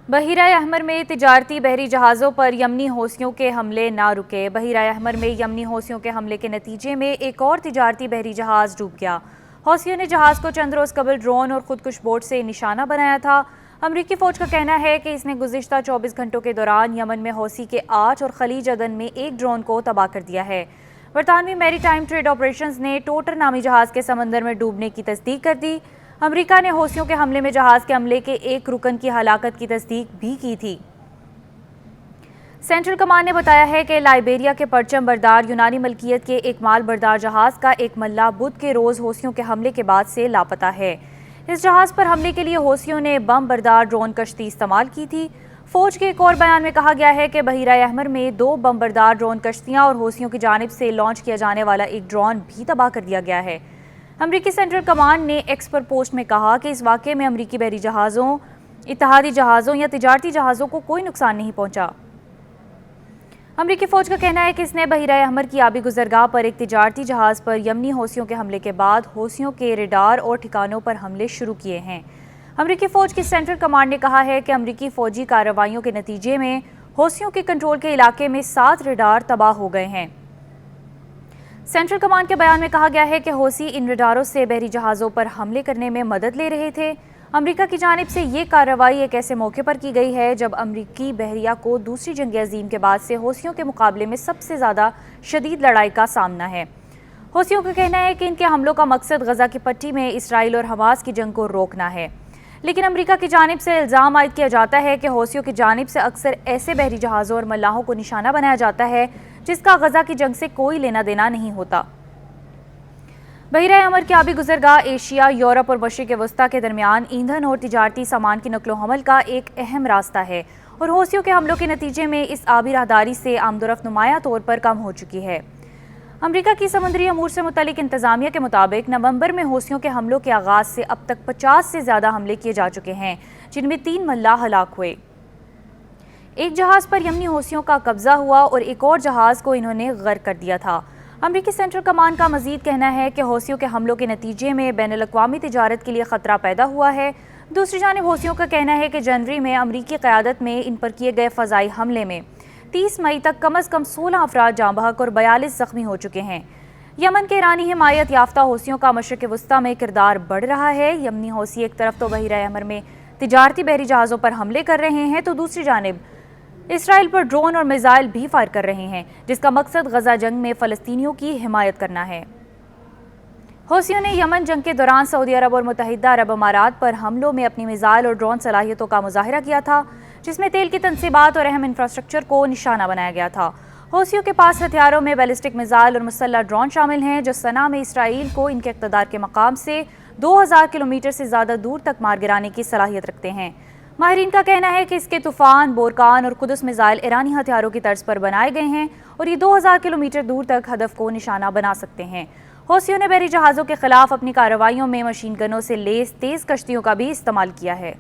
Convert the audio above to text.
بحیرہ احمر میں تجارتی بحری جہازوں پر یمنی حوثیوں کے حملے نہ رکے۔ بحیرہ احمر میں یمنی حوثیوں کے حملے کے نتیجے میں ایک اور تجارتی بحری جہاز ڈوب گیا۔ حوثیوں نے جہاز کو چند روز قبل ڈرون اور خودکش بوٹ سے نشانہ بنایا تھا۔ امریکی فوج کا کہنا ہے کہ اس نے گزشتہ 24 گھنٹوں کے دوران یمن میں حوثی کے 8 اور خلیج عدن میں ایک ڈرون کو تباہ کر دیا ہے۔ برطانوی میری ٹائم ٹریڈ آپریشنز نے ٹوٹر نامی جہاز کے سمندر میں ڈوبنے کی تصدیق کر دی۔ امریکہ نے حوثیوں کے حملے میں جہاز کے عملے کے ایک رکن کی ہلاکت کی تصدیق بھی کی تھی۔ سینٹرل کمانڈ نے بتایا ہے کہ لائبیریا کے پرچم بردار یونانی ملکیت کے ایک مال بردار جہاز کا ایک ملح بدھ کے روز حوثیوں کے حملے کے بعد سے لاپتہ ہے۔ اس جہاز پر حملے کے لیے حوثیوں نے بم بردار ڈرون کشتی استعمال کی تھی۔ فوج کے ایک اور بیان میں کہا گیا ہے کہ بحیرہ احمر میں 2 بم بردار ڈرون کشتیاں اور حوثیوں کی جانب سے لانچ کیا جانے والا ایک ڈرون بھی تباہ کر دیا گیا ہے۔ امریکی سینٹرل کمانڈ نے ایکس پر پوسٹ میں کہا کہ اس واقعے میں امریکی بحری جہازوں، اتحادی جہازوں یا تجارتی جہازوں کو کوئی نقصان نہیں پہنچا۔ امریکی فوج کا کہنا ہے کہ اس نے بحیرہ احمر کی آبی گزرگاہ پر ایک تجارتی جہاز پر یمنی حوثیوں کے حملے کے بعد حوثیوں کے ریڈار اور ٹھکانوں پر حملے شروع کیے ہیں۔ امریکی فوج کی سینٹرل کمانڈ نے کہا ہے کہ امریکی فوجی کارروائیوں کے نتیجے میں حوثیوں کے کنٹرول کے علاقے میں 7 ریڈار تباہ ہو گئے ہیں۔ سینٹرل کمانڈ کے بیان میں کہا گیا ہے کہ حوثی ان ریڈاروں سے بحری جہازوں پر حملے کرنے میں مدد لے رہے تھے۔ امریکہ کی جانب سے یہ کارروائی ایک ایسے موقع پر کی گئی ہے جب امریکی بحریہ کو دوسری جنگ عظیم کے بعد سے حوثیوں کے مقابلے میں سب سے زیادہ شدید لڑائی کا سامنا ہے۔ حوثیوں کا کہنا ہے کہ ان کے حملوں کا مقصد غزہ کی پٹی میں اسرائیل اور حماس کی جنگ کو روکنا ہے، لیکن امریکہ کی جانب سے الزام عائد کیا جاتا ہے کہ حوثیوں کی جانب سے اکثر ایسے بحری جہازوں اور ملاحوں کو نشانہ بنایا جاتا ہے جس کا غزہ کی جنگ سے کوئی لینا دینا نہیں ہوتا۔ بحیرہ احمر کی آبی گزرگاہ ایشیا، یورپ اور مشرق وسطیٰ کے درمیان ایندھن اور تجارتی سامان کی نقل و حمل کا ایک اہم راستہ ہے، اور حوثیوں کے حملوں کے نتیجے میں اس آبی راہداری سے آمد و رفت نمایاں طور پر کم ہو چکی ہے۔ امریکہ کی سمندری امور سے متعلق انتظامیہ کے مطابق نومبر میں حوثیوں کے حملوں کے آغاز سے اب تک 50 سے زیادہ حملے کیے جا چکے ہیں، جن میں 3 ملاح ہلاک ہوئے۔ ایک جہاز پر یمنی حوثیوں کا قبضہ ہوا اور ایک اور جہاز کو انہوں نے غرق کر دیا تھا۔ امریکی سینٹرل کمانڈ کا مزید کہنا ہے کہ حوثیوں کے حملوں کے نتیجے میں بین الاقوامی تجارت کے لیے خطرہ پیدا ہوا ہے۔ دوسری جانب حوثیوں کا کہنا ہے کہ جنوری میں امریکی قیادت میں ان پر کیے گئے فضائی حملے میں 30 مئی تک کم از کم 16 افراد جاں بحق اور 42 زخمی ہو چکے ہیں۔ یمن کے ایرانی حمایت یافتہ حوثیوں کا مشرق وسطیٰ میں کردار بڑھ رہا ہے۔ یمنی حوثی ایک طرف تو بحیرہ احمر میں تجارتی بحری جہازوں پر حملے کر رہے ہیں تو دوسری جانب اسرائیل پر ڈرون اور میزائل بھی فائر کر رہے ہیں، جس کا مقصد غزہ جنگ میں فلسطینیوں کی حمایت کرنا ہے۔ حوثیوں نے یمن جنگ کے دوران سعودی عرب اور متحدہ عرب امارات پر حملوں میں اپنی میزائل اور ڈرون صلاحیتوں کا مظاہرہ کیا تھا، جس میں تیل کی تنصیبات اور اہم انفراسٹرکچر کو نشانہ بنایا گیا تھا۔ حوثیوں کے پاس ہتھیاروں میں بیلسٹک میزائل اور مسلح ڈرون شامل ہیں، جو صنعاء میں اسرائیل کو ان کے اقتدار کے مقام سے 2000 کلومیٹر سے زیادہ دور تک مار گرانے کی صلاحیت رکھتے ہیں۔ ماہرین کا کہنا ہے کہ اس کے طوفان، بورکان اور قدس میزائل ایرانی ہتھیاروں کی طرز پر بنائے گئے ہیں اور یہ 2000 کلومیٹر دور تک ہدف کو نشانہ بنا سکتے ہیں۔ حوثیوں نے بحری جہازوں کے خلاف اپنی کارروائیوں میں مشین گنوں سے لیس تیز کشتیوں کا بھی استعمال کیا ہے۔